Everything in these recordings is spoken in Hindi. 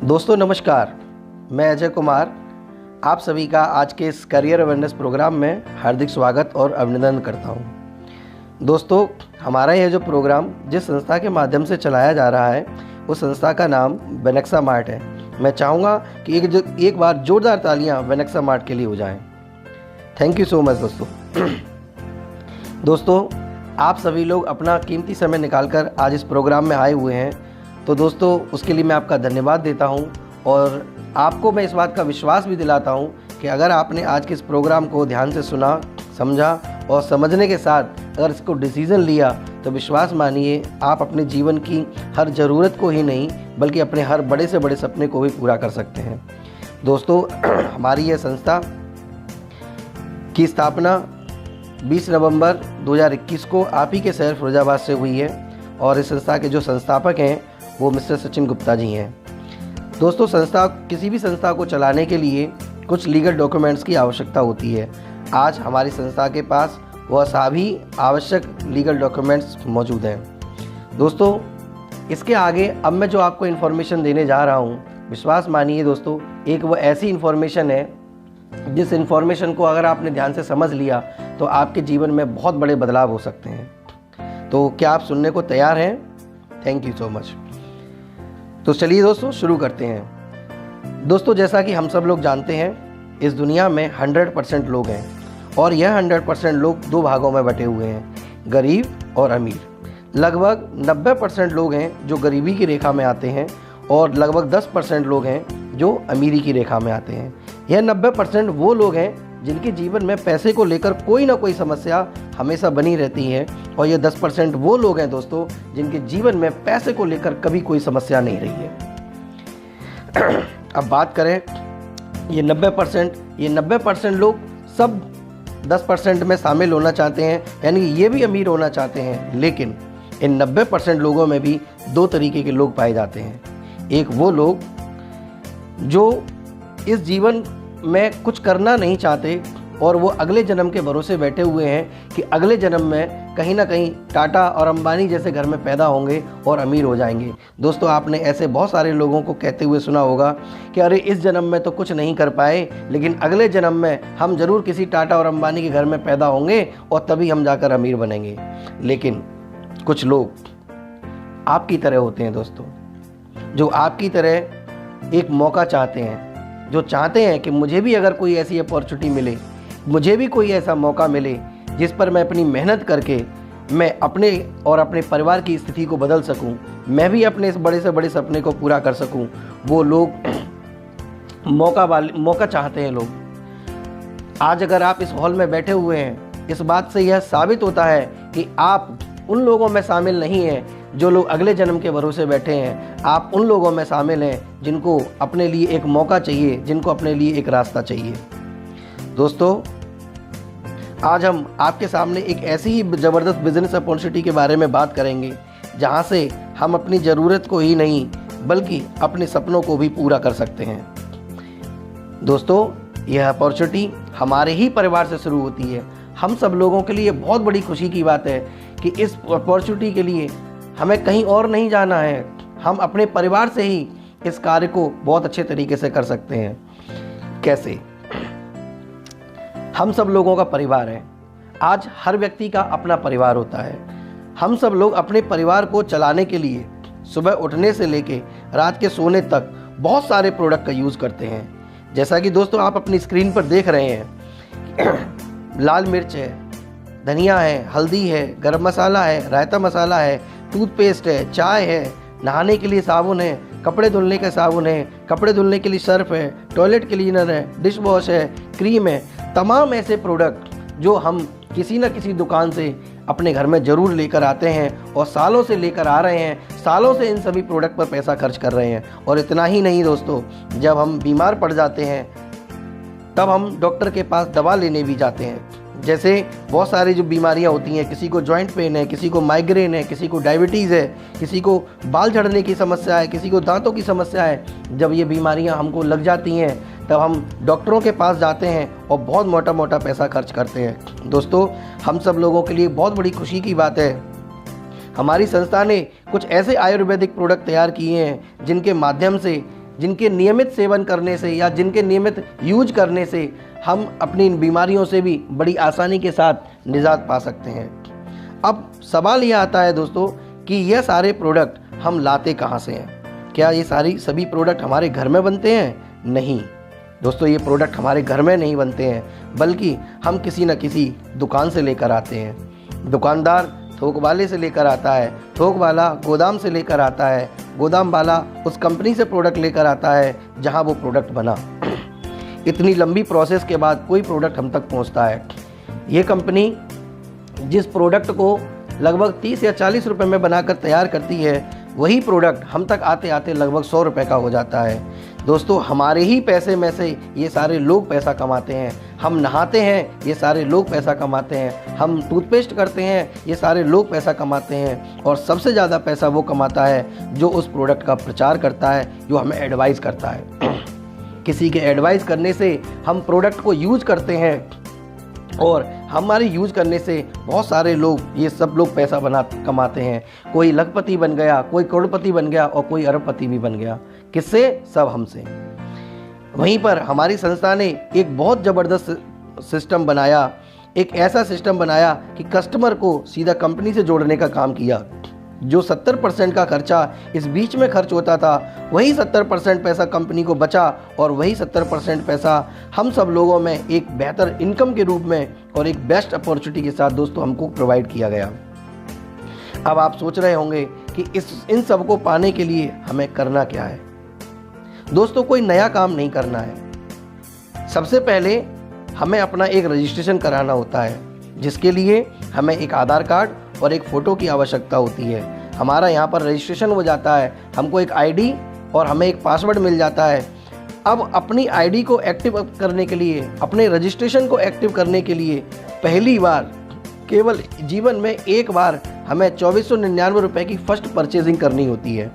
दोस्तों नमस्कार, मैं अजय कुमार आप सभी का आज के इस करियर अवेयरनेस प्रोग्राम में हार्दिक स्वागत और अभिनंदन करता हूं। दोस्तों, हमारा यह जो प्रोग्राम जिस संस्था के माध्यम से चलाया जा रहा है उस संस्था का नाम वेनेक्सा मार्ट है। मैं चाहूँगा कि एक बार जोरदार तालियां वेनेक्सा मार्ट के लिए हो जाएं। थैंक यू सो मच दोस्तों, आप सभी लोग अपना कीमती समय निकालकर आज इस प्रोग्राम में आए हुए हैं, तो दोस्तों उसके लिए मैं आपका धन्यवाद देता हूं और आपको मैं इस बात का विश्वास भी दिलाता हूं कि अगर आपने आज के इस प्रोग्राम को ध्यान से सुना, समझा और समझने के साथ अगर इसको डिसीज़न लिया तो विश्वास मानिए आप अपने जीवन की हर ज़रूरत को ही नहीं बल्कि अपने हर बड़े से बड़े सपने को भी पूरा कर सकते हैं। दोस्तों, हमारी यह संस्था की स्थापना 20 नवंबर 2021 को आप ही के शहर फिरोजाबाद से हुई है और इस संस्था के जो संस्थापक हैं वो मिस्टर सचिन गुप्ता जी हैं। दोस्तों, किसी भी संस्था को चलाने के लिए कुछ लीगल डॉक्यूमेंट्स की आवश्यकता होती है। आज हमारी संस्था के पास वह सभी आवश्यक लीगल डॉक्यूमेंट्स मौजूद हैं। दोस्तों, इसके आगे अब मैं जो आपको इन्फॉर्मेशन देने जा रहा हूँ, विश्वास मानिए दोस्तों, एक वो ऐसी इन्फॉर्मेशन है जिस इन्फॉर्मेशन को अगर आपने ध्यान से समझ लिया तो आपके जीवन में बहुत बड़े बदलाव हो सकते हैं। तो क्या आप सुनने को तैयार हैं? Thank you so much. तो चलिए दोस्तों शुरू करते हैं। दोस्तों, जैसा कि हम सब लोग जानते हैं, इस दुनिया में 100% लोग हैं और यह 100% लोग दो भागों में बटे हुए हैं, गरीब और अमीर। लगभग 90% लोग हैं जो गरीबी की रेखा में आते हैं और लगभग 10% लोग हैं जो अमीरी की रेखा में आते हैं। यह 90% वो लोग हैं जिनके जीवन में पैसे को लेकर कोई ना कोई समस्या हमेशा बनी रहती है और ये 10% वो लोग हैं दोस्तों जिनके जीवन में पैसे को लेकर कभी कोई समस्या नहीं रही है। अब बात करें ये 90% लोग सब 10% में शामिल होना चाहते हैं, यानी ये भी अमीर होना चाहते हैं, लेकिन इन 90% लोगों में भी दो तरीके के लोग पाए जाते हैं। एक वो लोग जो इस जीवन में कुछ करना नहीं चाहते और वो अगले जन्म के भरोसे बैठे हुए हैं कि अगले जन्म में कहीं ना कहीं टाटा और अंबानी जैसे घर में पैदा होंगे और अमीर हो जाएंगे। दोस्तों, आपने ऐसे बहुत सारे लोगों को कहते हुए सुना होगा कि अरे इस जन्म में तो कुछ नहीं कर पाए, लेकिन अगले जन्म में हम ज़रूर किसी टाटा और अंबानी के घर में पैदा होंगे और तभी हम जाकर अमीर बनेंगे। लेकिन कुछ लोग आपकी तरह होते हैं दोस्तों, जो आपकी तरह एक मौका चाहते हैं, जो चाहते हैं कि मुझे भी अगर कोई ऐसी अपॉर्चुनिटी मिले, मुझे भी कोई ऐसा मौका मिले जिस पर मैं अपनी मेहनत करके मैं अपने और अपने परिवार की स्थिति को बदल सकूं, मैं भी अपने इस बड़े से बड़े सपने को पूरा कर सकूं। वो लोग मौका चाहते हैं लोग। आज अगर आप इस हॉल में बैठे हुए हैं, इस बात से यह साबित होता है कि आप उन लोगों में शामिल नहीं हैं जो लोग अगले जन्म के भरोसे बैठे हैं। आप उन लोगों में शामिल हैं जिनको अपने लिए एक मौका चाहिए, जिनको अपने लिए एक रास्ता चाहिए। दोस्तों, आज हम आपके सामने एक ऐसी ही ज़बरदस्त बिजनेस अपॉर्चुनिटी के बारे में बात करेंगे जहां से हम अपनी ज़रूरत को ही नहीं बल्कि अपने सपनों को भी पूरा कर सकते हैं। दोस्तों, यह अपॉर्चुनिटी हमारे ही परिवार से शुरू होती है। हम सब लोगों के लिए बहुत बड़ी खुशी की बात है कि इस अपॉर्चुनिटी के लिए हमें कहीं और नहीं जाना है, हम अपने परिवार से ही इस कार्य को बहुत अच्छे तरीके से कर सकते हैं। कैसे? हम सब लोगों का परिवार है। आज हर व्यक्ति का अपना परिवार होता है। हम सब लोग अपने परिवार को चलाने के लिए सुबह उठने से लेके रात के सोने तक बहुत सारे प्रोडक्ट का यूज़ करते हैं। जैसा कि दोस्तों आप अपनी स्क्रीन पर देख रहे हैं, लाल मिर्च है, धनिया है, हल्दी है, गरम मसाला है, रायता मसाला है, टूथपेस्ट है, चाय है, नहाने के लिए साबुन है, कपड़े धुलने का साबुन है, कपड़े धुलने के लिए सर्फ है, टॉयलेट क्लीनर है, डिश वॉश है, क्रीम है। तमाम ऐसे प्रोडक्ट जो हम किसी न किसी दुकान से अपने घर में ज़रूर लेकर आते हैं और सालों से लेकर आ रहे हैं, सालों से इन सभी प्रोडक्ट पर पैसा खर्च कर रहे हैं। और इतना ही नहीं दोस्तों, जब हम बीमार पड़ जाते हैं तब हम डॉक्टर के पास दवा लेने भी जाते हैं। जैसे बहुत सारी जो बीमारियां होती हैं, किसी को जॉइंट पेन है, किसी को माइग्रेन है, किसी को डायबिटीज़ है, किसी को बाल झड़ने की समस्या है, किसी को दांतों की समस्या है। जब ये बीमारियां हमको लग जाती हैं तब हम डॉक्टरों के पास जाते हैं और बहुत मोटा पैसा खर्च करते हैं। दोस्तों, हम सब लोगों के लिए बहुत बड़ी खुशी की बात है, हमारी संस्था ने कुछ ऐसे आयुर्वेदिक प्रोडक्ट तैयार किए हैं जिनके माध्यम से जिनके नियमित सेवन करने से या जिनके नियमित यूज करने से हम अपनी इन बीमारियों से भी बड़ी आसानी के साथ निजात पा सकते हैं। अब सवाल यह आता है दोस्तों कि यह सारे प्रोडक्ट हम लाते कहाँ से हैं? क्या ये सभी प्रोडक्ट हमारे घर में बनते हैं? नहीं दोस्तों, ये प्रोडक्ट हमारे घर में नहीं बनते हैं, बल्कि हम किसी न किसी दुकान से लेकर आते हैं। दुकानदार थोक वाले से लेकर आता है, थोक वाला गोदाम से लेकर आता है, गोदाम वाला उस कंपनी से प्रोडक्ट लेकर आता है जहां वो प्रोडक्ट बना। इतनी लंबी प्रोसेस के बाद कोई प्रोडक्ट हम तक पहुंचता है। ये कंपनी जिस प्रोडक्ट को लगभग 30 या 40 रुपए में बनाकर तैयार करती है, वही प्रोडक्ट हम तक आते आते लगभग 100 रुपए का हो जाता है। दोस्तों, हमारे ही पैसे में से ये सारे लोग पैसा कमाते हैं। हम नहाते हैं, ये सारे लोग पैसा कमाते हैं। हम टूथपेस्ट करते हैं, ये सारे लोग पैसा कमाते हैं। और सबसे ज़्यादा पैसा वो कमाता है जो उस प्रोडक्ट का प्रचार करता है, जो हमें एडवाइस करता है। किसी के एडवाइस करने से हम प्रोडक्ट को यूज करते हैं और हमारे यूज करने से बहुत सारे लोग, ये सब लोग पैसा कमाते हैं। कोई लखपति बन गया, कोई करोड़पति बन गया और कोई अरबपति भी बन गया। किससे? सब हमसे। वहीं पर हमारी संस्था ने एक बहुत ज़बरदस्त सिस्टम बनाया, एक ऐसा सिस्टम बनाया कि कस्टमर को सीधा कंपनी से जोड़ने का काम किया। जो 70% का खर्चा इस बीच में खर्च होता था, वही 70% पैसा कंपनी को बचा और वही 70% पैसा हम सब लोगों में एक बेहतर इनकम के रूप में और एक बेस्ट अपॉर्चुनिटी के साथ दोस्तों हमको प्रोवाइड किया गया। अब आप सोच रहे होंगे कि इन सब को पाने के लिए हमें करना क्या है? दोस्तों, कोई नया काम नहीं करना है। सबसे पहले हमें अपना एक रजिस्ट्रेशन कराना होता है, जिसके लिए हमें एक आधार कार्ड और एक फ़ोटो की आवश्यकता होती है। हमारा यहाँ पर रजिस्ट्रेशन हो जाता है, हमको एक आईडी और हमें एक पासवर्ड मिल जाता है। अब अपनी आईडी को एक्टिव करने के लिए, अपने रजिस्ट्रेशन को एक्टिव करने के लिए पहली बार, केवल जीवन में एक बार हमें 2499 रुपये की फर्स्ट परचेजिंग करनी होती है।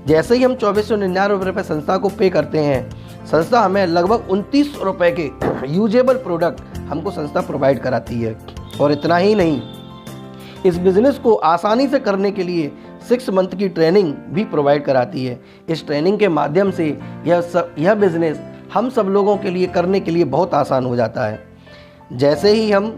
जैसे ही हम 2499 रुपये संस्था को पे करते हैं, संस्था हमें लगभग 29 रुपये के यूजेबल प्रोडक्ट हमको संस्था प्रोवाइड कराती है। और इतना ही नहीं, इस बिज़नेस को आसानी से करने के लिए 6 मंथ की ट्रेनिंग भी प्रोवाइड कराती है। इस ट्रेनिंग के माध्यम से यह बिज़नेस हम सब लोगों के लिए करने के लिए बहुत आसान हो जाता है। जैसे ही हम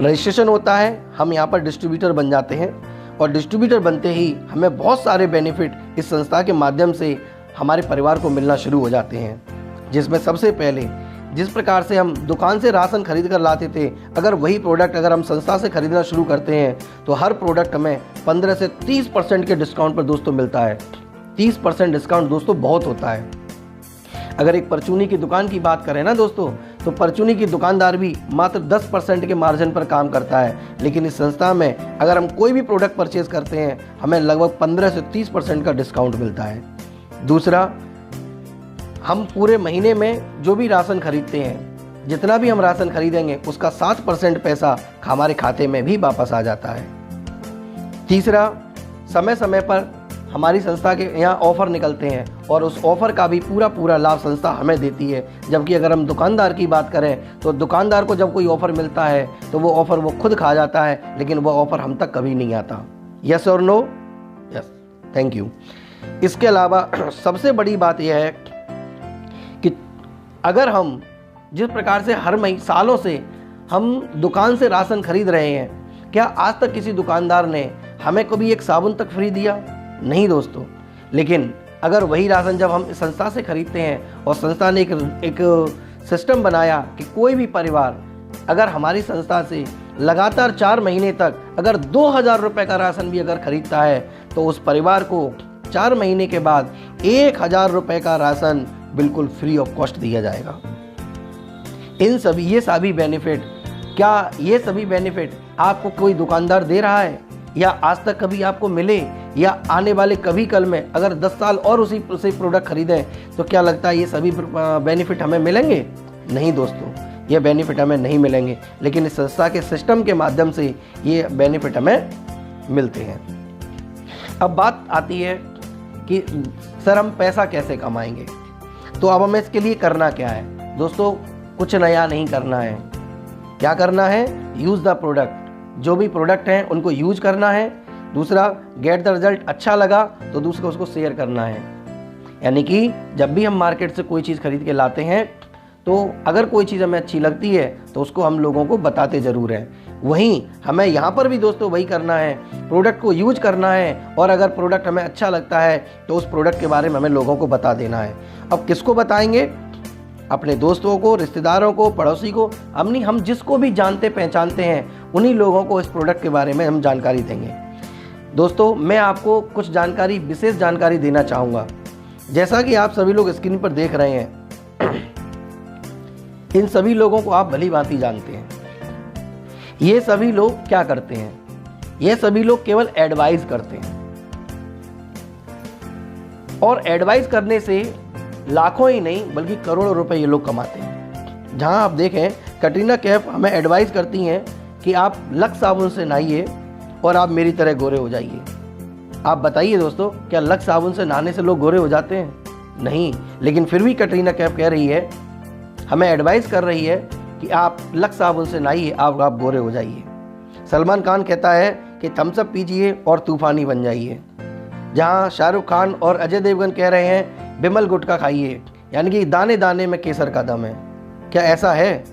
रजिस्ट्रेशन होता है, हम यहाँ पर डिस्ट्रीब्यूटर बन जाते हैं और डिस्ट्रीब्यूटर बनते ही हमें बहुत सारे बेनिफिट इस संस्था के माध्यम से हमारे परिवार को मिलना शुरू हो जाते हैं। जिसमें सबसे पहले, जिस प्रकार से हम दुकान से राशन खरीद कर लाते थे, अगर वही प्रोडक्ट अगर हम संस्था से खरीदना शुरू करते हैं तो हर प्रोडक्ट हमें 15 से 30% के डिस्काउंट पर दोस्तों मिलता है। 30% डिस्काउंट दोस्तों बहुत होता है। अगर एक परचूनी की दुकान की बात करें ना दोस्तों, तो परचूनी की दुकानदार भी मात्र 10% के मार्जिन पर काम करता है, लेकिन इस संस्था में अगर हम कोई भी प्रोडक्ट परचेज करते हैं, हमें लगभग 15 से 30% का डिस्काउंट मिलता है। दूसरा, हम पूरे महीने में जो भी राशन खरीदते हैं, जितना भी हम राशन खरीदेंगे उसका 7% पैसा हमारे खाते में भी वापस आ जाता है। तीसरा, समय समय पर हमारी संस्था के यहाँ ऑफ़र निकलते हैं और उस ऑफ़र का भी पूरा लाभ संस्था हमें देती है। जबकि अगर हम दुकानदार की बात करें तो दुकानदार को जब कोई ऑफ़र मिलता है तो वो ऑफ़र वो खुद खा जाता है, लेकिन वो ऑफ़र हम तक कभी नहीं आता। यस और नो? Yes, thank you. इसके अलावा सबसे बड़ी बात यह है कि अगर हम जिस प्रकार से हर सालों से हम दुकान से राशन खरीद रहे हैं, क्या आज तक किसी दुकानदार ने हमें कभी एक साबुन तक फ्री दिया? नहीं दोस्तों। लेकिन अगर वही राशन जब हम इस संस्था से खरीदते हैं और संस्था ने एक सिस्टम बनाया कि कोई भी परिवार अगर हमारी संस्था से लगातार 4 महीने तक अगर 2000 रुपये का राशन भी अगर खरीदता है तो उस परिवार को 4 महीने के बाद 1000 रुपये का राशन बिल्कुल फ्री ऑफ कॉस्ट दिया जाएगा। ये सभी बेनिफिट, क्या ये सभी बेनिफिट आपको कोई दुकानदार दे रहा है या आज तक कभी आपको मिले, या आने वाले कभी कल में अगर 10 साल और उसी प्रोडक्ट खरीदें तो क्या लगता है ये सभी बेनिफिट हमें मिलेंगे? नहीं दोस्तों, ये बेनिफिट हमें नहीं मिलेंगे, लेकिन इस संस्था के सिस्टम के माध्यम से ये बेनिफिट हमें मिलते हैं। अब बात आती है कि सर हम पैसा कैसे कमाएंगे, तो अब हमें इसके लिए करना क्या है? दोस्तों, कुछ नया नहीं करना है। क्या करना है? Use the product. जो भी प्रोडक्ट हैं उनको यूज करना है। दूसरा, गेट द रिजल्ट। अच्छा लगा तो दूसरा उसको शेयर करना है। यानी कि जब भी हम मार्केट से कोई चीज़ खरीद के लाते हैं तो अगर कोई चीज़ हमें अच्छी लगती है तो उसको हम लोगों को बताते ज़रूर हैं। वहीं हमें यहाँ पर भी दोस्तों वही करना है, प्रोडक्ट को यूज करना है और अगर प्रोडक्ट हमें अच्छा लगता है तो उस प्रोडक्ट के बारे में हमें लोगों को बता देना है। अब किसको बताएंगे? अपने दोस्तों को, रिश्तेदारों को, पड़ोसी को, हम जिसको भी जानते पहचानते हैं उन्हीं लोगों को इस प्रोडक्ट के बारे में हम जानकारी देंगे। दोस्तों मैं आपको कुछ जानकारी, विशेष जानकारी देना चाहूँगा। जैसा कि आप सभी लोग स्क्रीन पर देख रहे हैं, इन सभी लोगों को आप भली भांति जानते हैं। ये सभी लोग क्या करते हैं? ये सभी लोग केवल एडवाइस करते हैं और एडवाइस करने से लाखों ही नहीं बल्कि करोड़ों रुपए ये लोग कमाते हैं। जहां आप देखें, कटरीना कैफ हमें एडवाइस करती हैं कि आप लक्स साबुन से नहाइए और आप मेरी तरह गोरे हो जाइए। आप बताइए दोस्तों, क्या लक्स साबुन से नहाने से लोग गोरे हो जाते हैं? नहीं। लेकिन फिर भी कटरीना कैफ कह रही है, हमें एडवाइस कर रही है कि आप लक्स साबुन से नहाइए, आप गोरे हो जाइए। सलमान खान कहता है कि थम्स अप पीजिए और तूफानी बन जाइए। जहां शाहरुख खान और अजय देवगन कह रहे हैं बिमल गुटखा खाइए, यानी कि दाने दाने में केसर का दम है। क्या ऐसा है?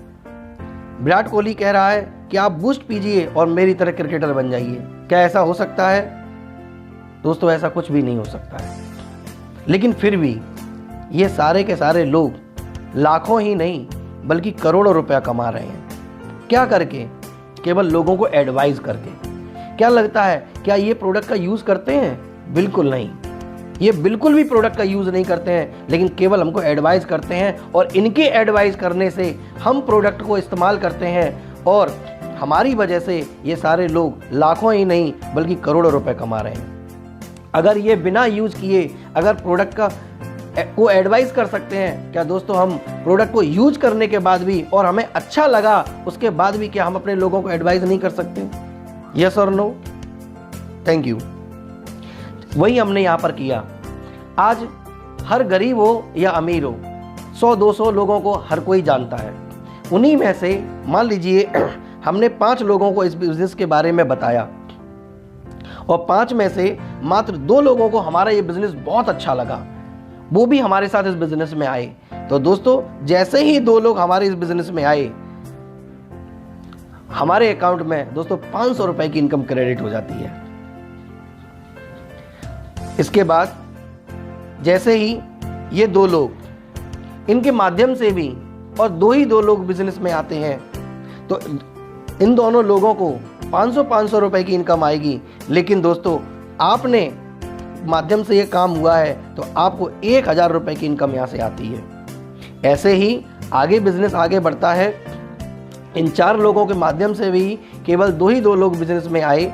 विराट कोहली कह रहा है कि आप बूस्ट पीजिए और मेरी तरह क्रिकेटर बन जाइए। क्या ऐसा हो सकता है? दोस्तों ऐसा कुछ भी नहीं हो सकता है। लेकिन फिर भी ये सारे के सारे लोग लाखों ही नहीं बल्कि करोड़ों रुपया कमा रहे हैं। क्या करके? केवल लोगों को एडवाइस करके। क्या लगता है, क्या ये प्रोडक्ट का यूज़ करते हैं? बिल्कुल नहीं, ये बिल्कुल भी प्रोडक्ट का यूज़ नहीं करते हैं, लेकिन केवल हमको एडवाइस करते हैं और इनके एडवाइस करने से हम प्रोडक्ट को इस्तेमाल करते हैं और हमारी वजह से ये सारे लोग लाखों ही नहीं बल्कि करोड़ों रुपए कमा रहे हैं। अगर ये बिना यूज़ किए अगर प्रोडक्ट को एडवाइस कर सकते हैं, क्या दोस्तों हम प्रोडक्ट को यूज करने के बाद भी और हमें अच्छा लगा उसके बाद भी क्या हम अपने लोगों को एडवाइस नहीं कर सकते? यस और नो? Thank you. वही हमने यहाँ पर किया। आज हर गरीब हो या अमीर हो, 100-200 लोगों को हर कोई जानता है। उन्हीं में से मान लीजिए हमने 5 लोगों को इस बिजनेस के बारे में बताया और 5 में से मात्र 2 लोगों को हमारा ये बिजनेस बहुत अच्छा लगा, वो भी हमारे साथ इस बिजनेस में आए। तो दोस्तों जैसे ही 2 लोग हमारे इस बिजनेस में आए, हमारे अकाउंट में दोस्तों 500 रुपए की इनकम क्रेडिट हो जाती है। इसके बाद जैसे ही ये 2 लोग, इनके माध्यम से भी और 2 लोग बिजनेस में आते हैं, तो इन दोनों लोगों को 500 रुपए की इनकम आएगी। लेकिन दोस्तों आपने माध्यम से ये काम हुआ है तो आपको 1000 रुपए की इनकम यहाँ से आती है। ऐसे ही आगे बिजनेस आगे बढ़ता है। इन 4 लोगों के माध्यम से भी केवल 2 लोग बिजनेस में आए।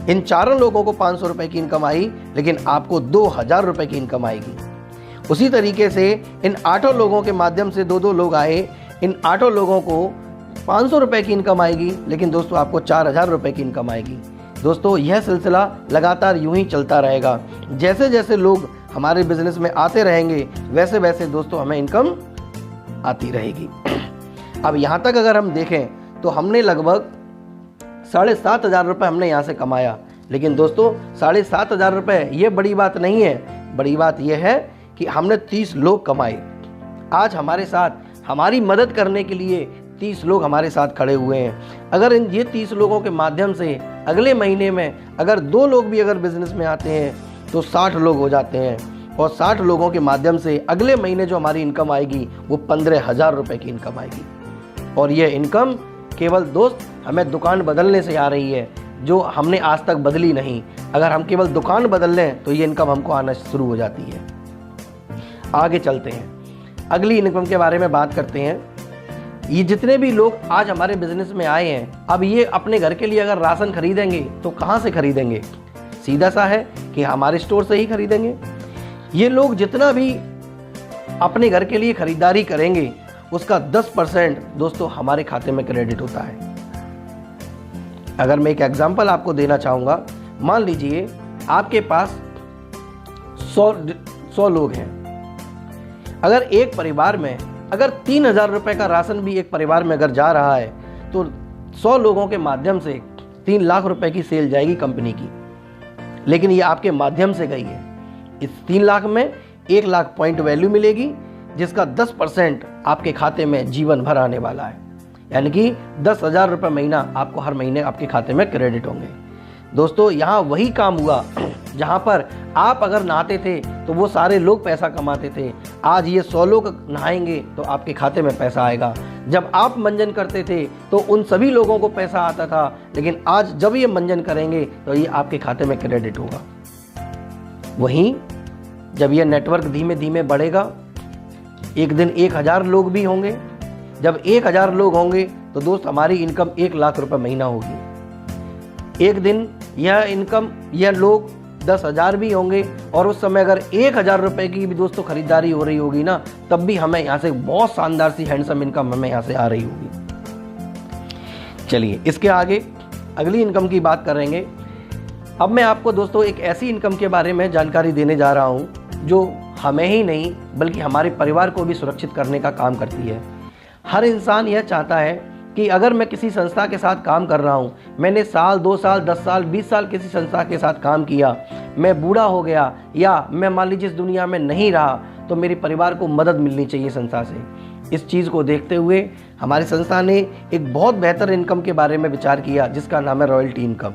इन 4 लोगों को 500 रुपए की इनकम आई, लेकिन आपको 2000 रुपए की इनकम आएगी। उसी तरीके से इन 8 लोगों के माध्यम से 2 लोग आए। इन 8 लोगों को 500 रुपए की इनकम आएगी, लेकिन दोस्तों आपको 4000 रुपए की इनकम आएगी। दोस्तों यह सिलसिला लगातार यूं ही चलता रहेगा। जैसे जैसे लोग हमारे बिजनेस में आते रहेंगे वैसे वैसे दोस्तों हमें इनकम आती रहेगी। अब यहाँ तक अगर हम देखें तो हमने लगभग 7500 रुपये हमने यहाँ से कमाया। लेकिन दोस्तों 7500 रुपये ये बड़ी बात नहीं है। बड़ी बात यह है कि हमने 30 लोग कमाए। आज हमारे साथ हमारी मदद करने के लिए 30 लोग हमारे साथ खड़े हुए हैं। अगर ये 30 लोगों के माध्यम से अगले महीने में अगर 2 लोग भी अगर बिजनेस में आते हैं तो 60 लोग हो जाते हैं और 60 लोगों के माध्यम से अगले महीने जो हमारी इनकम आएगी वो 15,000 रुपये की इनकम आएगी। और ये इनकम केवल दोस्त हमें दुकान बदलने से आ रही है, जो हमने आज तक बदली नहीं। अगर हम केवल दुकान बदल लें तो ये इनकम हमको आना शुरू हो जाती है। आगे चलते हैं, अगली इनकम के बारे में बात करते हैं। ये जितने भी लोग आज हमारे बिजनेस में आए हैं, अब ये अपने घर के लिए अगर राशन खरीदेंगे तो कहाँ से खरीदेंगे? सीधा सा है कि हमारे स्टोर से ही खरीदेंगे। ये लोग जितना भी अपने घर के लिए खरीदारी करेंगे उसका 10% दोस्तों हमारे खाते में क्रेडिट होता है। अगर मैं एक एग्जांपल आपको देना चाहूँगा, मान लीजिए आपके पास 100 लोग हैं। अगर एक परिवार में अगर 3000 रुपये का राशन भी एक परिवार में अगर जा रहा है तो 100 लोगों के माध्यम से 3 लाख रुपए की सेल जाएगी कंपनी की। लेकिन ये आपके माध्यम से गई है। इस 3 लाख में 1,00,000 पॉइंट वैल्यू मिलेगी, जिसका 10% आपके खाते में जीवन भर आने वाला है। यानी कि 10,000 रुपये महीना आपको हर महीने आपके खाते में क्रेडिट होंगे। दोस्तों, यहाँ वही काम हुआ जहाँ पर आप अगर नहाते थे तो वो सारे लोग पैसा कमाते थे। आज ये 100 लोग नहाएंगे तो आपके खाते में पैसा आएगा। जब आप मंजन करते थे तो उन सभी लोगों को पैसा आता था, लेकिन आज जब ये मंजन करेंगे तो ये आपके खाते में क्रेडिट होगा। वहीं जब ये नेटवर्क धीमे धीमे बढ़ेगा, एक दिन 1,000 लोग भी होंगे। जब 1,000 लोग होंगे तो दोस्त हमारी इनकम 1,00,000 रुपये महीना होगी। एक दिन यह लोग 10,000 भी होंगे, और उस समय अगर 1,000 रुपये की भी दोस्तों खरीदारी हो रही होगी ना, तब भी हमें यहाँ से बहुत शानदार सी हैंडसम इनकम हमें यहाँ से आ रही होगी। चलिए इसके आगे अगली इनकम की बात करेंगे। अब मैं आपको दोस्तों एक ऐसी इनकम के बारे में जानकारी देने जा रहा हूँ जो हमें ही नहीं बल्कि हमारे परिवार को भी सुरक्षित करने का काम करती है। हर इंसान यह चाहता है कि अगर मैं किसी संस्था के साथ काम कर रहा हूँ, मैंने साल 2 साल 10 साल 20 साल किसी संस्था के साथ काम किया, मैं बूढ़ा हो गया या मैं मान लीजिए इस दुनिया में नहीं रहा, तो मेरे परिवार को मदद मिलनी चाहिए संस्था से। इस चीज़ को देखते हुए हमारी संस्था ने एक बहुत बेहतर इनकम के बारे में विचार किया, जिसका नाम है रॉयल्टी इनकम।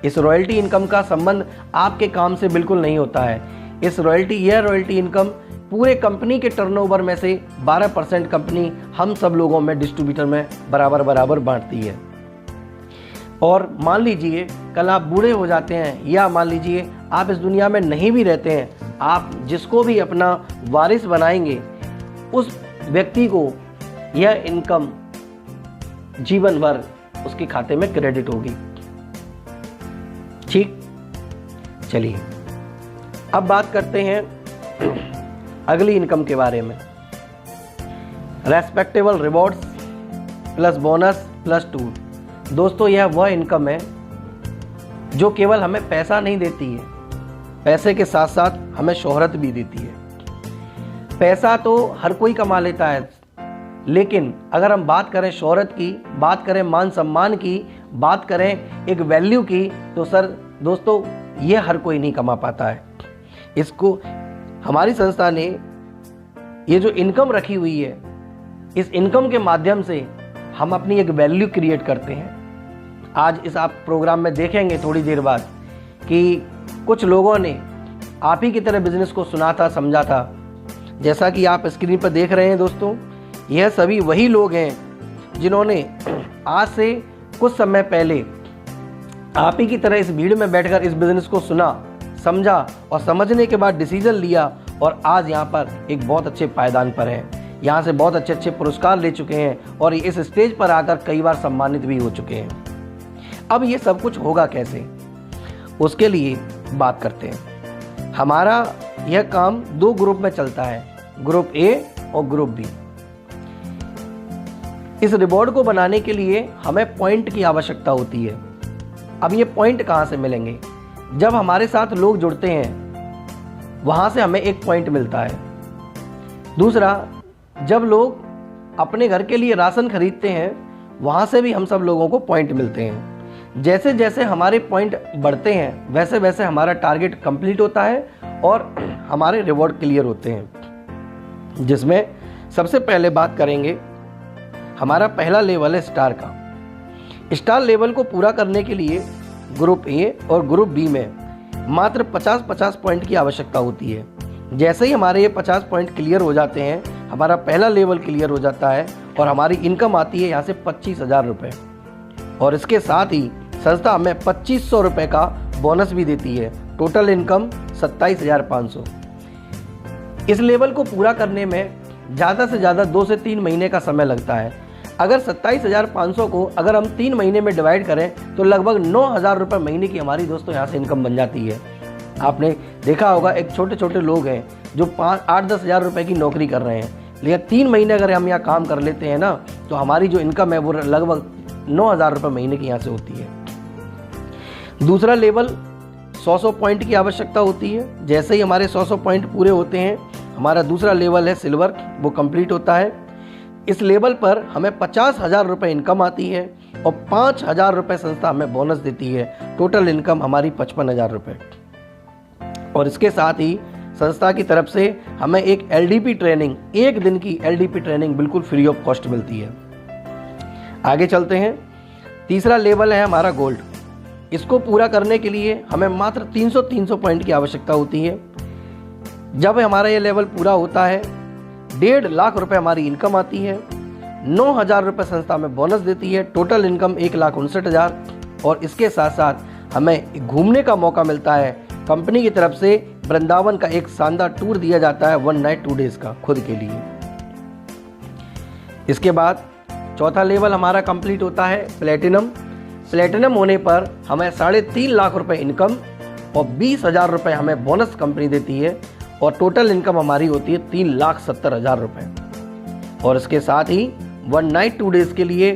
इस रॉयल्टी इनकम का संबंध आपके काम से बिल्कुल नहीं होता है। यह रॉयल्टी इनकम पूरे कंपनी के टर्नओवर में से 12% कंपनी हम सब लोगों में डिस्ट्रीब्यूटर में बराबर बराबर बांटती है। और मान लीजिए कल आप बूढ़े हो जाते हैं, या मान लीजिए आप इस दुनिया में नहीं भी रहते हैं, आप जिसको भी अपना वारिस बनाएंगे उस व्यक्ति को यह इनकम जीवन भर उसके खाते में क्रेडिट होगी। ठीक, चलिए अब बात करते हैं अगली इनकम के बारे में। Respectable rewards plus bonus plus tour. दोस्तों, यह वह इनकम है जो केवल हमें पैसा नहीं देती है, पैसे के साथ साथ हमें शोहरत भी देती है। पैसा तो हर कोई कमा लेता है, लेकिन अगर हम बात करें शोहरत की, बात करें मान सम्मान की, बात करें एक वैल्यू की, तो दोस्तों यह हर कोई नहीं कमा पाता है। इसको हमारी संस्था ने ये जो इनकम रखी हुई है, इस इनकम के माध्यम से हम अपनी एक वैल्यू क्रिएट करते हैं। आज इस आप प्रोग्राम में देखेंगे थोड़ी देर बाद कि कुछ लोगों ने आप ही की तरह बिजनेस को सुना था, समझा था। जैसा कि आप स्क्रीन पर देख रहे हैं दोस्तों, यह सभी वही लोग हैं जिन्होंने आज से कुछ समय पहले आप ही की तरह इस भीड़ में बैठकर इस बिजनेस को सुना, समझा और समझने के बाद डिसीजन लिया, और आज यहाँ पर एक बहुत अच्छे पायदान पर हैं। यहाँ से बहुत अच्छे अच्छे पुरस्कार ले चुके हैं और इस स्टेज पर आकर कई बार सम्मानित भी हो चुके हैं। अब ये सब कुछ होगा कैसे, उसके लिए बात करते हैं। हमारा यह काम 2 ग्रुप में चलता है, ग्रुप ए और ग्रुप बी। इस रिवॉर्ड को बनाने के लिए हमें पॉइंट की आवश्यकता होती है। अब ये पॉइंट कहाँ से मिलेंगे? जब हमारे साथ लोग जुड़ते हैं वहाँ से हमें 1 पॉइंट मिलता है। दूसरा, जब लोग अपने घर के लिए राशन खरीदते हैं वहाँ से भी हम सब लोगों को पॉइंट मिलते हैं। जैसे जैसे हमारे पॉइंट बढ़ते हैं वैसे वैसे हमारा टारगेट कंप्लीट होता है और हमारे रिवॉर्ड क्लियर होते हैं। जिसमें सबसे पहले बात करेंगे, हमारा पहला लेवल है स्टार का। स्टार लेवल को पूरा करने के लिए ग्रुप ए और ग्रुप बी में मात्र 50-50 पॉइंट की आवश्यकता होती है। जैसे ही हमारे ये 50 पॉइंट क्लियर हो जाते हैं, हमारा पहला लेवल क्लियर हो जाता है और हमारी इनकम आती है यहाँ से 25,000 रुपये। और इसके साथ ही संस्था हमें 2,500 रुपये का बोनस भी देती है। Total income 27,500। इस लेवल को पूरा करने में ज़्यादा से ज़्यादा 2 से 3 महीने का समय लगता है। अगर 27,500 को अगर हम 3 महीने में डिवाइड करें तो लगभग 9,000 रुपये महीने की हमारी दोस्तों यहाँ से इनकम बन जाती है। आपने देखा होगा एक छोटे छोटे लोग हैं जो 5-8-10 हज़ार रुपये की नौकरी कर रहे हैं, लेकिन 3 महीने अगर हम यहाँ काम कर लेते हैं ना, तो हमारी जो इनकम है वो लगभग 9,000 रुपये महीने की यहाँ से होती है। दूसरा लेवल 100 पॉइंट की आवश्यकता होती है। जैसे ही हमारे 100 पॉइंट पूरे होते हैं, हमारा दूसरा लेवल है सिल्वर, वो कंप्लीट होता है। इस लेवल पर हमें 50,000 रुपये इनकम आती है और 5,000 रुपये संस्था हमें बोनस देती है। टोटल इनकम हमारी 55,000 रुपये। और इसके साथ ही संस्था की तरफ से हमें एक LDP ट्रेनिंग, 1 दिन की LDP ट्रेनिंग बिल्कुल फ्री ऑफ कॉस्ट मिलती है। आगे चलते हैं। तीसरा लेवल है हमारा गोल्ड। इसको पूरा करने के लिए हमें मात्र 300 पॉइंट की आवश्यकता होती है। जब हमारा ये लेवल पूरा होता है 1.5 लाख रुपए हमारी इनकम आती है। 9,000 रुपये संस्था में बोनस देती है। Total income 1,59,000। और इसके साथ साथ हमें घूमने का मौका मिलता है। कंपनी की तरफ से वृंदावन का एक शानदार टूर दिया जाता है 1 नाइट 2 डेज का खुद के लिए। इसके बाद चौथा लेवल हमारा कंप्लीट होता है प्लेटिनम। प्लेटिनम होने पर हमें 3.5 लाख रुपए इनकम और 20,000 रुपये हमें बोनस कंपनी देती है और टोटल इनकम हमारी होती है 3,70,000 रुपये। और इसके साथ ही 1 नाइट 2 डेज के लिए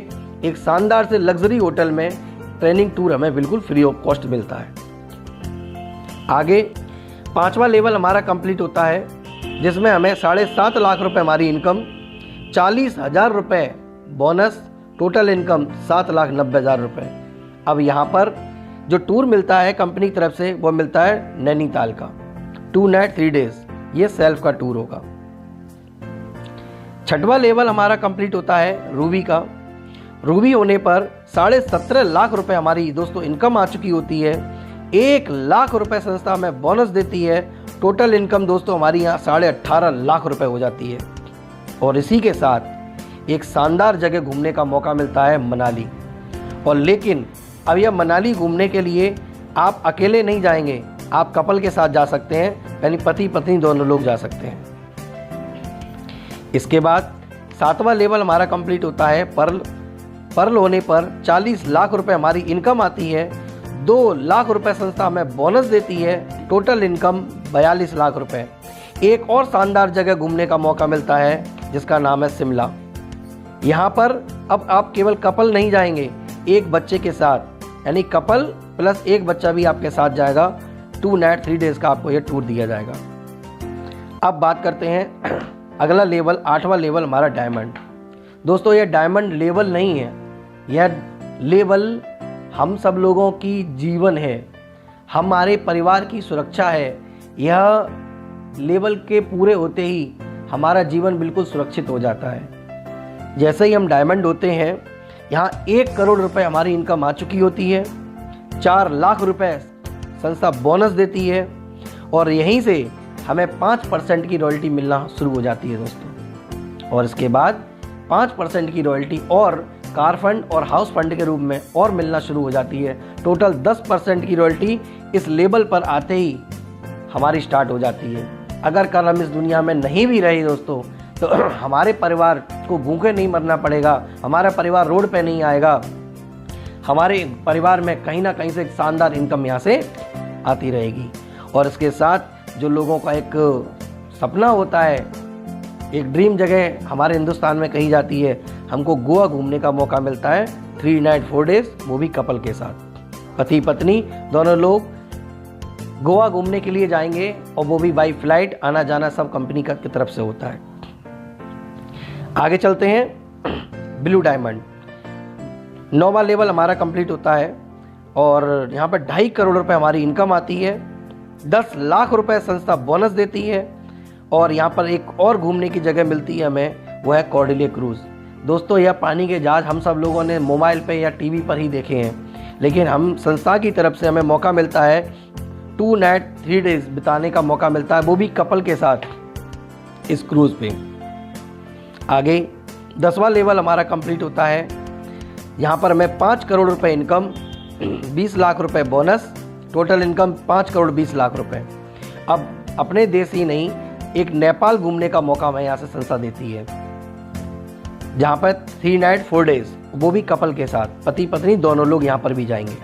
एक शानदार से लग्जरी होटल में ट्रेनिंग टूर हमें बिल्कुल फ्री ऑफ कॉस्ट मिलता है। आगे 5वां लेवल हमारा कंप्लीट होता है जिसमें हमें 7.5 लाख रुपए हमारी इनकम, 40,000 रुपये बोनस, टोटल इनकम 7,90,000 रुपये। अब यहाँ पर जो टूर मिलता है कंपनी की तरफ से वो मिलता है नैनीताल का 2 नाइट 3 डेज। ये सेल्फ का टूर होगा। 6वां लेवल हमारा कंप्लीट होता है रूबी का। रूबी होने पर 17.5 लाख रुपए हमारी दोस्तों इनकम आ चुकी होती है। 1 लाख रुपए संस्था हमें बोनस देती है। टोटल इनकम दोस्तों हमारी यहाँ 18.5 लाख रुपए हो जाती है। और इसी के साथ एक शानदार जगह घूमने का मौका मिलता है मनाली। और लेकिन अब यह मनाली घूमने के लिए आप अकेले नहीं जाएंगे, आप कपल के साथ जा सकते हैं, यानी पति पत्नी दोनों लोग जा सकते हैं। इसके बाद 7वां लेवल हमारा कंप्लीट होता है पर्ल। पर्ल होने पर 40 लाख रुपए हमारी इनकम आती है। 2 लाख रुपए संस्था हमें बोनस देती है। टोटल इनकम 42 लाख रुपए। एक और शानदार जगह घूमने का मौका मिलता है जिसका नाम है शिमला। यहाँ पर अब आप केवल कपल नहीं जाएंगे, एक बच्चे के साथ, यानी कपल प्लस एक बच्चा भी आपके साथ जाएगा। 2 नाइट 3 डेज का आपको यह टूर दिया जाएगा। अब बात करते हैं अगला लेवल, 8वां लेवल हमारा डायमंड। दोस्तों यह डायमंड लेवल नहीं है, यह लेवल हम सब लोगों की जीवन है, हमारे परिवार की सुरक्षा है। यह लेवल के पूरे होते ही हमारा जीवन बिल्कुल सुरक्षित हो जाता है। जैसे ही हम डायमंड होते हैं, यहाँ 1 करोड़ रुपए हमारी इनकम आ चुकी होती है। 4 लाख रुपए संस्था बोनस देती है और यहीं से हमें 5% की रॉयल्टी मिलना शुरू हो जाती है दोस्तों। और इसके बाद 5% की रॉयल्टी और कार फंड और हाउस फंड के रूप में और मिलना शुरू हो जाती है। टोटल 10% की रॉयल्टी इस लेवल पर आते ही हमारी स्टार्ट हो जाती है। अगर कल हम इस दुनिया में नहीं भी रहे दोस्तों, तो हमारे परिवार को भूखे नहीं मरना पड़ेगा, हमारा परिवार रोड पे नहीं आएगा, हमारे परिवार में कहीं ना कहीं से एक शानदार इनकम यहाँ से आती रहेगी। और इसके साथ जो लोगों का एक सपना होता है, एक ड्रीम जगह हमारे हिंदुस्तान में कही जाती है, हमको गोवा घूमने का मौका मिलता है 3 नाइट 4 डेज, वो भी कपल के साथ। पति पत्नी दोनों लोग गोवा घूमने के लिए जाएंगे और वो भी बाई फ्लाइट, आना जाना सब कंपनी की तरफ से होता है। आगे चलते हैं ब्लू डायमंड। 9वां लेवल हमारा कंप्लीट होता है और यहाँ पर 2.5 करोड़ रुपए हमारी इनकम आती है। 10 लाख रुपए संस्था बोनस देती है और यहाँ पर एक और घूमने की जगह मिलती है हमें, वो है कॉर्डिलिया क्रूज़। दोस्तों यह पानी के जहाज हम सब लोगों ने मोबाइल पे या टीवी पर ही देखे हैं, लेकिन हम संस्था की तरफ से हमें मौका मिलता है 2 नाइट 3 डेज बिताने का मौका मिलता है, वो भी कपल के साथ इस क्रूज़ पे। आगे 10वां लेवल हमारा कंप्लीट होता है। यहाँ पर हमें 5 करोड़ रुपए इनकम, 20 लाख रुपए bonus, total income 5 crore 20 lakh रुपए। अब अपने देश ही नहीं, एक नेपाल घूमने का मौका हमें यहाँ से संस्था देती है, जहाँ पर 3 नाइट 4 डेज, वो भी कपल के साथ, पति पत्नी दोनों लोग यहाँ पर भी जाएंगे।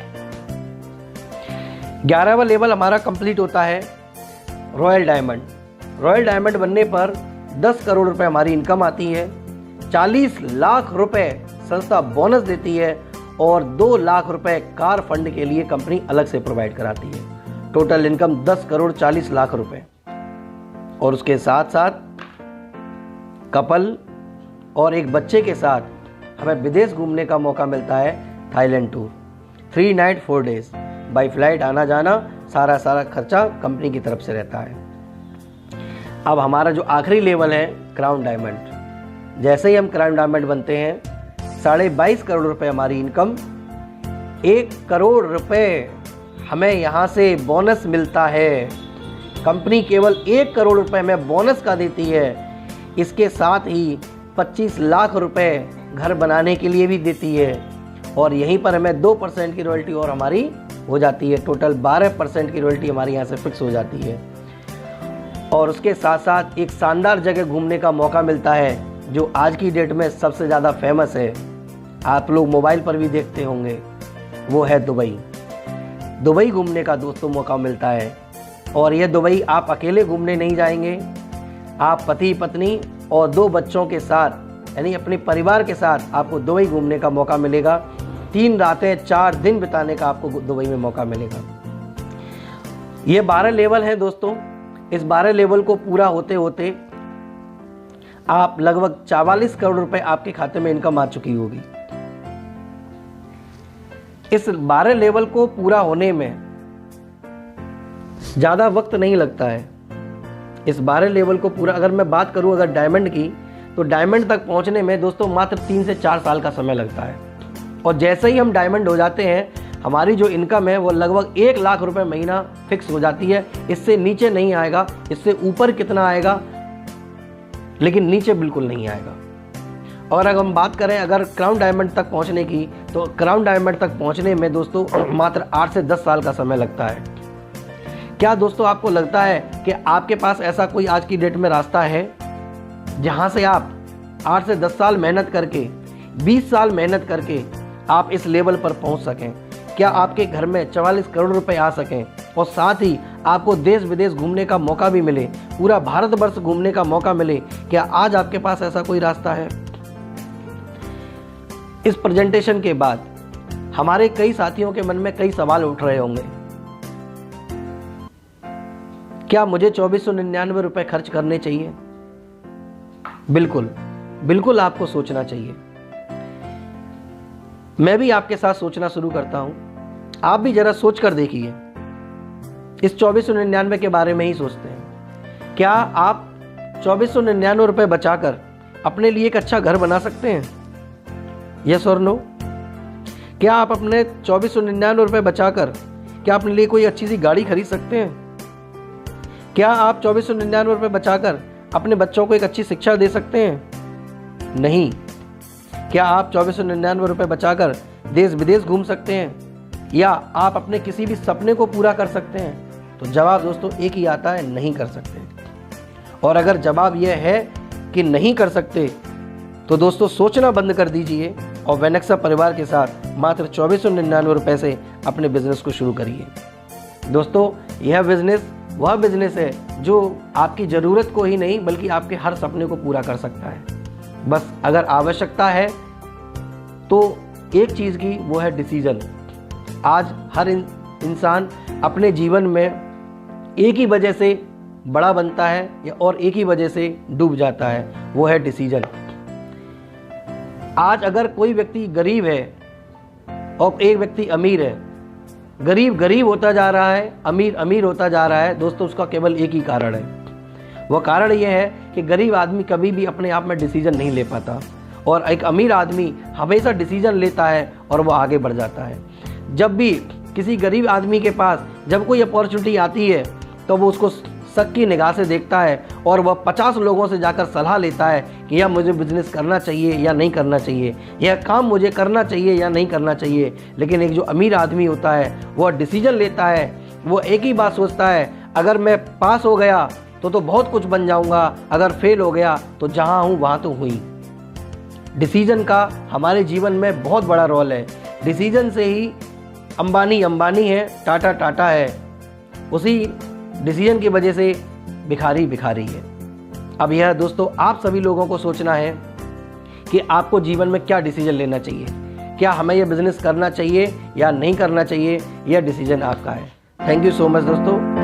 11वां लेवल हमारा कंप्लीट होता है रॉयल डायमंड। रॉयल डायमंड बनने पर 10 करोड़ रुपए हमारी इनकम आती है। 40 लाख रुपए संस्था बोनस देती है और 2 लाख रुपए कार फंड के लिए कंपनी अलग से प्रोवाइड कराती है। टोटल इनकम 10 करोड़ 40 लाख रुपए। और उसके साथ साथ कपल और एक बच्चे के साथ हमें विदेश घूमने का मौका मिलता है, Thailand tour 3 night 4 days, by flight आना जाना सारा खर्चा कंपनी की तरफ से रहता है। अब हमारा जो आखिरी लेवल है क्राउन डायमंड। जैसे ही हम क्राउन डायमंड बनते हैं 22.5 करोड़ रुपए हमारी इनकम, 1 करोड़ रुपए हमें यहाँ से बोनस मिलता है। कंपनी केवल 1 करोड़ रुपए हमें बोनस का देती है। इसके साथ ही 25 लाख रुपए घर बनाने के लिए भी देती है और यहीं पर हमें 2% की रॉयल्टी और हमारी हो जाती है। टोटल 12% की रॉयल्टी हमारी यहाँ से फिक्स हो जाती है। और उसके साथ साथ एक शानदार जगह घूमने का मौका मिलता है जो आज की डेट में सबसे ज़्यादा फेमस है, आप लोग मोबाइल पर भी देखते होंगे, वो है दुबई। दुबई घूमने का दोस्तों मौका मिलता है और यह दुबई आप अकेले घूमने नहीं जाएंगे, आप पति पत्नी और 2 बच्चों के साथ यानी अपने परिवार के साथ आपको दुबई घूमने का मौका मिलेगा। 3 रातें 4 दिन बिताने का आपको दुबई में मौका मिलेगा। ये 12 लेवल हैं दोस्तों। इस 12 लेवल को पूरा होते होते आप लगभग 44 करोड़ रुपए आपके खाते में इनकम आ चुकी होगी। इस 12 लेवल को पूरा होने में ज़्यादा वक्त नहीं लगता है। इस 12 लेवल को पूरा, अगर मैं बात करूं अगर डायमंड की, तो डायमंड तक पहुंचने में दोस्तों मात्र 3 से 4 साल का समय लगता है। और जैसे ही हम डायमंड हो जाते हैं हमारी जो इनकम है वो लगभग 1 लाख रुपए महीना फिक्स हो जाती है। इससे नीचे नहीं आएगा। इससे ऊपर कितना आएगा, लेकिन नीचे बिल्कुल नहीं आएगा। और अगर हम बात करें अगर क्राउन डायमंड तक पहुंचने की, तो क्राउन डायमंड तक पहुंचने में दोस्तों मात्र 8 से 10 साल का समय लगता है। क्या दोस्तों आपको लगता है कि आपके पास ऐसा कोई आज की डेट में रास्ता है जहां से आप 8 से 10 साल मेहनत करके, 20 साल मेहनत करके आप इस लेवल पर पहुंच सकें? क्या आपके घर में 44 करोड़ रुपए आ सकें और साथ ही आपको देश विदेश घूमने का मौका भी मिले, पूरा भारतवर्ष घूमने का मौका मिले? क्या आज आपके पास ऐसा कोई रास्ता है? इस प्रेजेंटेशन के बाद हमारे कई साथियों के मन में कई सवाल उठ रहे होंगे। क्या मुझे 2499 रुपए खर्च करने चाहिए? बिल्कुल, बिल्कुल आपको सोचना चाहिए। मैं भी आपके साथ सोचना शुरू करता हूं। आप भी जरा सोच कर देखिए, इस 2499 के बारे में ही सोचते हैं। क्या आप 2499 रुपए बचाकर अपने लिए एक अच्छा घर बना सकते हैं? यस और नो? क्या आप अपने 2499 रुपए बचाकर क्या अपने लिए कोई अच्छी सी गाड़ी खरीद सकते हैं? क्या आप 2499 रुपए बचाकर अपने बच्चों को एक अच्छी शिक्षा दे सकते हैं? नहीं। क्या आप 2499 रुपए बचाकर देश विदेश घूम सकते हैं या आप अपने किसी भी सपने को पूरा कर सकते हैं? तो जवाब दोस्तों एक ही आता है, नहीं कर सकते। और अगर जवाब यह है कि नहीं कर सकते तो दोस्तों सोचना बंद कर दीजिए और वेनेक्सा परिवार के साथ मात्र 2499 रुपए से अपने बिजनेस को शुरू करिए। दोस्तों यह बिजनेस वह बिजनेस है जो आपकी ज़रूरत को ही नहीं बल्कि आपके हर सपने को पूरा कर सकता है। बस अगर आवश्यकता है तो एक चीज़ की, वो है डिसीजन। आज हर इंसान अपने जीवन में एक ही वजह से बड़ा बनता है या और एक ही वजह से डूब जाता है, वो है डिसीजन। आज अगर कोई व्यक्ति गरीब है और एक व्यक्ति अमीर है, गरीब गरीब होता जा रहा है, अमीर अमीर होता जा रहा है, दोस्तों उसका केवल एक ही कारण है। वह कारण यह है कि गरीब आदमी कभी भी अपने आप में डिसीजन नहीं ले पाता और एक अमीर आदमी हमेशा डिसीजन लेता है और वह आगे बढ़ जाता है। जब भी किसी गरीब आदमी के पास जब कोई अपॉर्चुनिटी आती है तो वो उसको शक की निगाह से देखता है और वह 50 लोगों से जाकर सलाह लेता है कि यह मुझे बिजनेस करना चाहिए या नहीं करना चाहिए, यह काम मुझे करना चाहिए या नहीं करना चाहिए। लेकिन एक जो अमीर आदमी होता है वह डिसीजन लेता है, वो एक ही बात सोचता है, अगर मैं पास हो गया तो बहुत कुछ बन जाऊंगा, अगर फेल हो गया तो जहाँ हूँ वहाँ तो हुई। डिसीजन का हमारे जीवन में बहुत बड़ा रोल है। डिसीजन से ही अंबानी अंबानी है, टाटा टाटा है, उसी डिसीजन की वजह से भिखारी भिखारी है। अब यह दोस्तों आप सभी लोगों को सोचना है कि आपको जीवन में क्या डिसीजन लेना चाहिए। क्या हमें यह बिजनेस करना चाहिए या नहीं करना चाहिए, यह डिसीजन आपका है। थैंक यू सो मच दोस्तों।